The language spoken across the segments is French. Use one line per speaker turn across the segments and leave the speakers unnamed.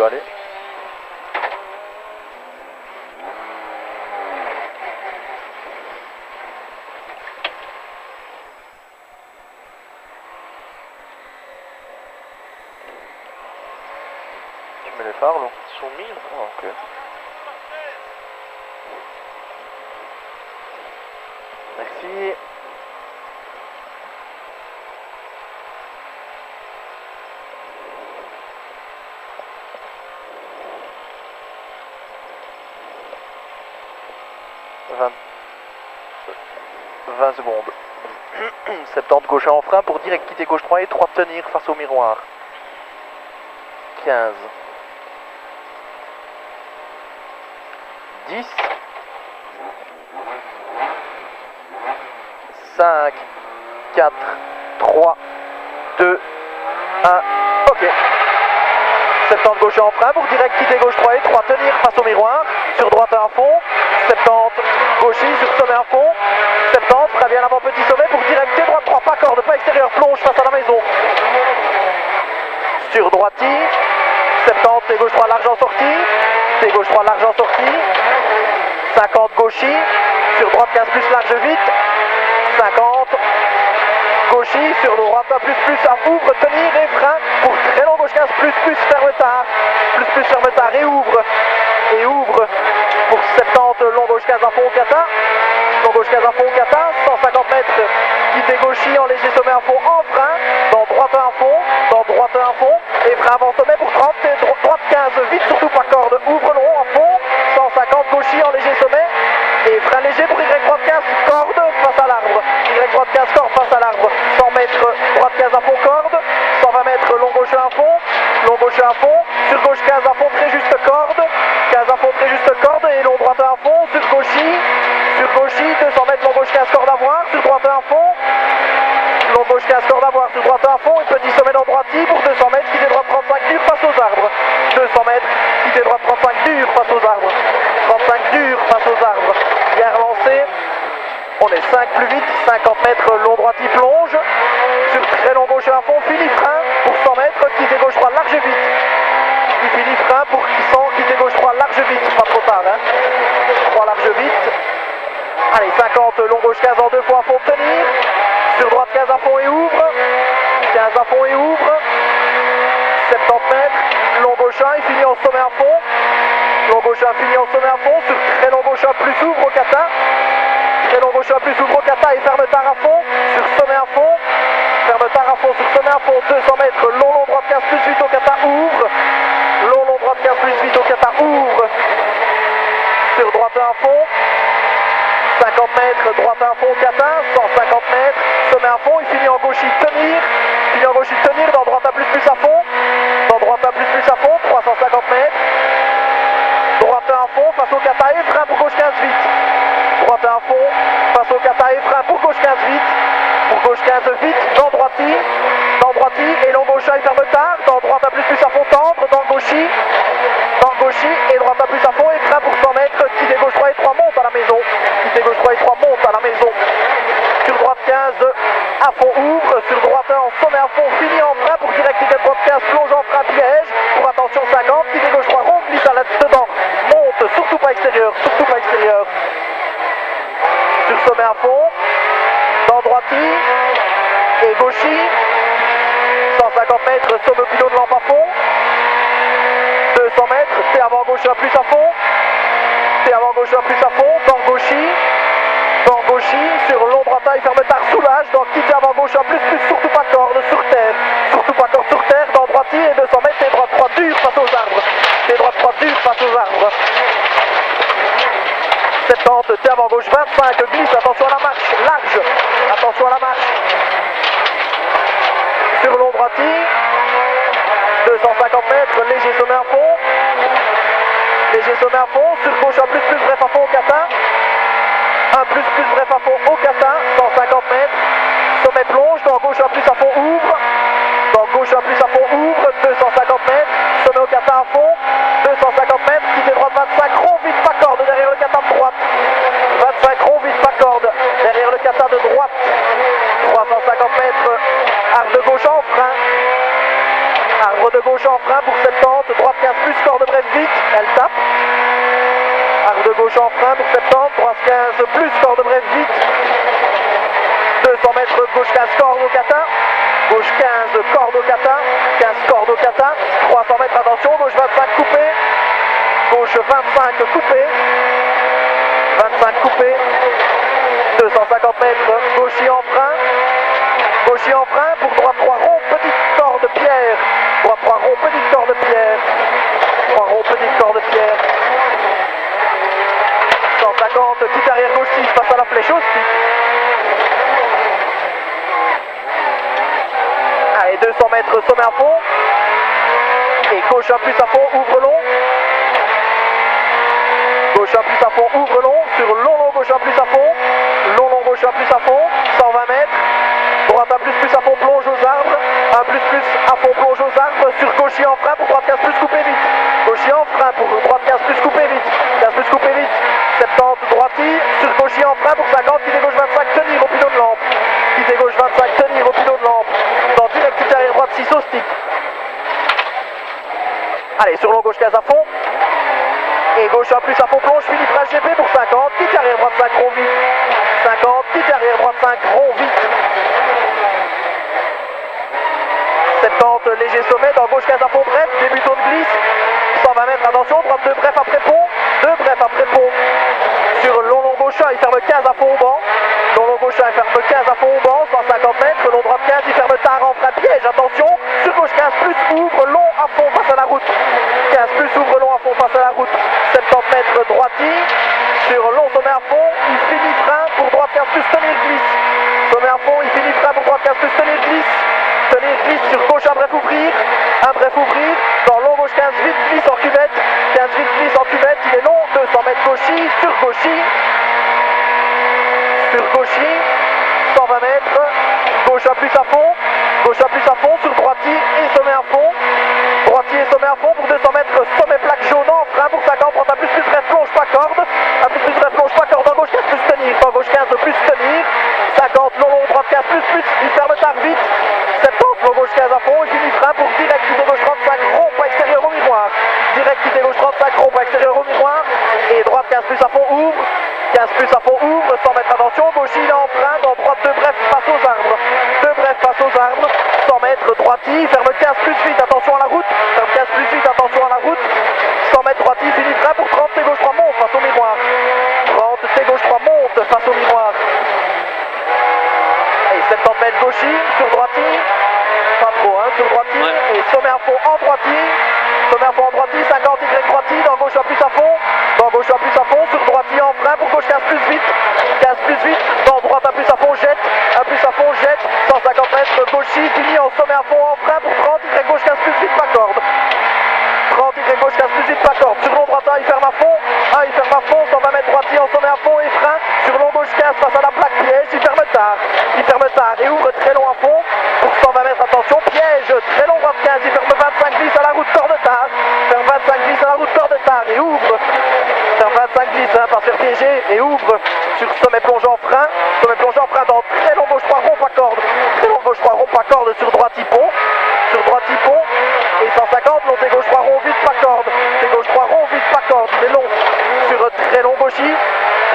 dois aller. Tu mets les phares là?
Ils sont mis.
Ah, ok. Merci. « 20 secondes. 70 gauche en frein pour direct quitter gauche 3 et 3 tenir face au miroir. 15. 10. 5. 4. 3. 2. 1. Ok. 70 gauche en frein pour direct quitter gauche 3 et 3 tenir face au miroir. Sur droite à fond. 70 gauchy sur sommet à fond. 70 frein bien avant petit sommet pour directer droite 3 pas corde pas extérieur plonge face à la maison. Sur droiti. 70 T gauche 3 large en sortie. T gauche 3 large en sortie. 50 gauchy. Sur droite 15 plus large vite. 50 gauchy sur droite plus à ouvre tenir et frein pour très long gauche 15 plus ferme tard. Plus ferme tard et ouvre pour 70 long gauche 15 à fond au kata. Long gauche 15 à fond au kata, 150 mètres quitter gauchy en léger sommet à fond en frein, dans droite à fond, et frein avant sommet pour 30 et droite 15, vite surtout pas corde, ouvre long à fond, 150 gauchy en léger sommet, et frein léger pour Y droite 15, corde face à l'arbre, Y droite 15 corde face à l'arbre, 100 mètres droite 15 à fond corde, 120 mètres long gauche à fond, sur gauche 15 à fond très juste corde, 15 à fond très juste corde et long droite à fond, sur gauchy, 200 mètres long gauche 15 corde à voir, sur droite à fond, long gauche 15 corde à voir, sur droite à fond, et petit sommet dans droiti pour 200 mètres, quitter droite 35 dur face aux arbres, 200 mètres, quitter droite 35 dur face aux arbres, 35 dur face aux arbres, bien relancé, on est 5 plus vite, 50 mètres long droiti plonge, sur très long gauche à fond, fini frein pour 100 mètres, quitter gauche 3 large vite, il finit frein pour 100, quitter gauche 3 large vite, pas trop tard, hein, 3 large vite. Allez, 50, long gauche 15 en 2 fois à fond, tenir. Sur droite 15 à fond et ouvre. 15 à fond et ouvre. 70 mètres. Long gauche 1, il finit en sommet à fond. Long gauche 1 finit en sommet à fond. Sur très long gauche 1 plus ouvre au kata. Très long gauche 1 plus ouvre au kata et ferme tard à fond. Sur sommet à fond. Ferme tard à fond sur sommet à fond. 200 mètres. Long droite 15 plus vite au kata. Ouvre. Long droite 15 plus vite au kata. Ouvre. Sur droite à fond. 50 mètres, droite à fond, kata, 150 mètres, sommet à fond, il finit en gauchy, tenir, dans droite à plus à fond, à fond, 350 mètres, droite à fond, face au kata et frein pour gauche 15 vite, droite à fond, face au kata et frein pour gauche 15 vite, dans droiti, et long gauche il ferme tard, dans droite à plus à fond, tendre, dans gauchy, et droite à plus à fond, et frein pour 100 mètres, quitter gauche 3 et 3 monte à la maison, sur droite 15 à fond ouvre, sur droite 1 en sommet à fond, fini en frein pour direct quitter droite 15, plonge en frein piège, pour attention 50, quitter gauche 3, rond, glisse à la dedans, monte, surtout pas extérieur, sur sommet à fond, dans droiti, et gauchy, 150 mètres, sommet pilote de lampe à fond, 200 mètres, T avant gauche à plus à fond, dans gauchy, sur long droite il ferme tard, soulage, donc quitter avant gauche à plus, surtout pas corde, sur terre, dans droiti et 200 mètres, et droite 3 dur face aux arbres, 70, T avant gauche 25, glisse, attention à la marche, sur long droiti, 250 mètres, léger sommet à fond, sur gauche à plus, bref à fond au kata, 1 plus bref à fond au kata, 150 mètres, sommet plonge, dans gauche à plus à fond ouvre, 250 mètres, sommet au kata à fond, 250 mètres, quitter droite 25, rond vite pas corde derrière le kata de droite, 350 mètres, arbre de gauche en frein pour 70, droite 15 plus 15 plus corde brève vite. 200 mètres gauche 15 corde au kata. Gauche 15 corde au kata. 15 corde au kata. 300 mètres attention. Gauche 25 coupé. Gauche 25 coupé. 25 coupé. 250 mètres gauchis en frein. Gauchis en frein pour droite 3 ronds. Petite corde pierre. Droite 3 ronds. Petite corde pierre. 3 ronds. Petite corde pierre. 150, quitte arrière gauche 6, passe à la flèche au stick. Allez, 200 mètres sommet à fond. Et gauche un plus à fond, ouvre long. Gauche un plus à fond, ouvre long. Sur long long gauche un plus à fond. Long long gauche un plus à fond. 120 mètres. Droite un plus à fond, plonge aux arbres. Un plus à fond, plonge aux arbres. Sur gauchis en frein pour droite 15 plus coupé vite. Gauchis en frein pour droite 15 plus coupé vite. 15 plus coupé vite. 70 droiti. Sur gauchis en frein pour 50. Quitte gauche 25 tenir au pylône de lampe. Quitte gauche 25 tenir au pylône de lampe. Dans direct quitte arrière droite 6 au stick. Allez, sur long gauche 15 à fond. Et gauche un plus à fond plonge, Philippe GP pour 50, quitte arrière droite 5 rond vite. 50, quitte arrière droite 5 rond vite. 70 léger sommet, dans gauche 15 à fond bref, début zone glisse. 120 mètres, attention, droite 2 bref après pont. 2 bref après pont. Sur long long gauche 1, il ferme 15 à fond au banc. Long long gauche 1, il ferme 15 à fond au banc, 150 mètres. Long droite 15, il ferme tard en frein piège, attention. Sur gauche 15 plus, ouvre long à fond face à la route. 15 plus, ouvre long à fond face à la route. 70 mètres droiti. Sur long sommet à fond, il finit frein pour droite 15 plus, tenir glisse. Sommet à fond, il finit frein pour droite 15 plus, tenir glisse. Tenir glisse sur gauche, un bref ouvrir. Un bref ouvrir. Dans long gauche 15 vite glisse en cuvette. 15 vite glisse en cuvette, il est long. 200 mètres gauchis, sur gauchis. Sur gauchis. 120 mètres. Gauche un plus à fond. Gauche un plus à fond sur droitier et sommet à fond. Droitier et sommet à fond pour 200 mètres. Sommet plaque jaune en frein pour 50. Prends un plus bref plonge pas corde. Un plus bref plonge pas corde. En gauche 15 plus tenir. En gauche 15 plus tenir. 50 long long droite 15 plus. Il ferme tard vite. 70 long gauche 15 à fond. Il finit frein pour direct quitter gauche 35. Rond pas extérieur au miroir. Direct quitter gauche 35. Rond pas extérieur au miroir. Et droite 15 plus à fond ouvre. 15 plus à fond ouvre. 100 mètres attention. Gauche il est en frein. Dans droite 2 bref passe aux arbres. 2 bref passe aux arbres. 100 mètres droiti. Ferme 15 plus vite. Attention à la route. Ferme 15 plus vite. Attention à la route. 100 mètres droiti. Finit frein pour 30. T gauche 3 monte face au miroir. 30. T gauche 3 monte face au miroir. Et 70 mètres gauchis sur droiti. Pas trop, hein, sur droiti. Ouais. Et sommet à fond en droiti. Sommet à fond en droiti. 50 Y droiti. Dans gauche un plus à fond. Dans gauche un plus à fond. Sur droiti en frein pour gauche 15 plus vite. 15 plus vite. Dans droite un plus à fond jette. Un plus à fond jette. 150 mètres gauchis. Fini en sommet à fond en frein pour 30. Y gauche 15 plus vite. Pas corde. 30 Y gauche 15 plus vite. Pas corde. Sur long droite 1 il ferme à fond. 1 il ferme à fond. 120 mètres droiti en sommet à fond et frein. Sur long gauche 15 face à la plaque piège. Il ferme tard. Il ferme tard et ouvre très long à fond. Pour 120 mètres attention. Piège. Très long droite 15. Il ferme 25 glisse à la route corde tard. Ferme 25 glisse à la route corde tard et ouvre. Ferme 25 glisse hein, par se faire piéger et ouvre. Sur sommet plongeant frein. Sommet plongeant frein dans très long gauche 3 rond pas corde. Très long gauche 3 rond pas corde sur droite pont. Sur droite pont. Et 150 long T gauche 3 rond vite pas corde. T gauche 3 rond vite pas corde. C'est long. Sur très long gauchis.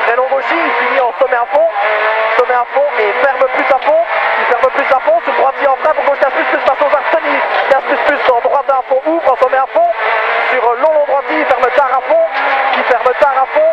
Très long gauchis. Il finit en sommet à fond. Sommet à fond et ferme plus à fond. Il ferme plus à fond. Sur droitier en frein pour gauche 15 plus face aux arbres tenir. 15 plus dans droite à fond ouvre en sommet à fond. Sur long droitier il ferme tard à fond. Il ferme tard à fond.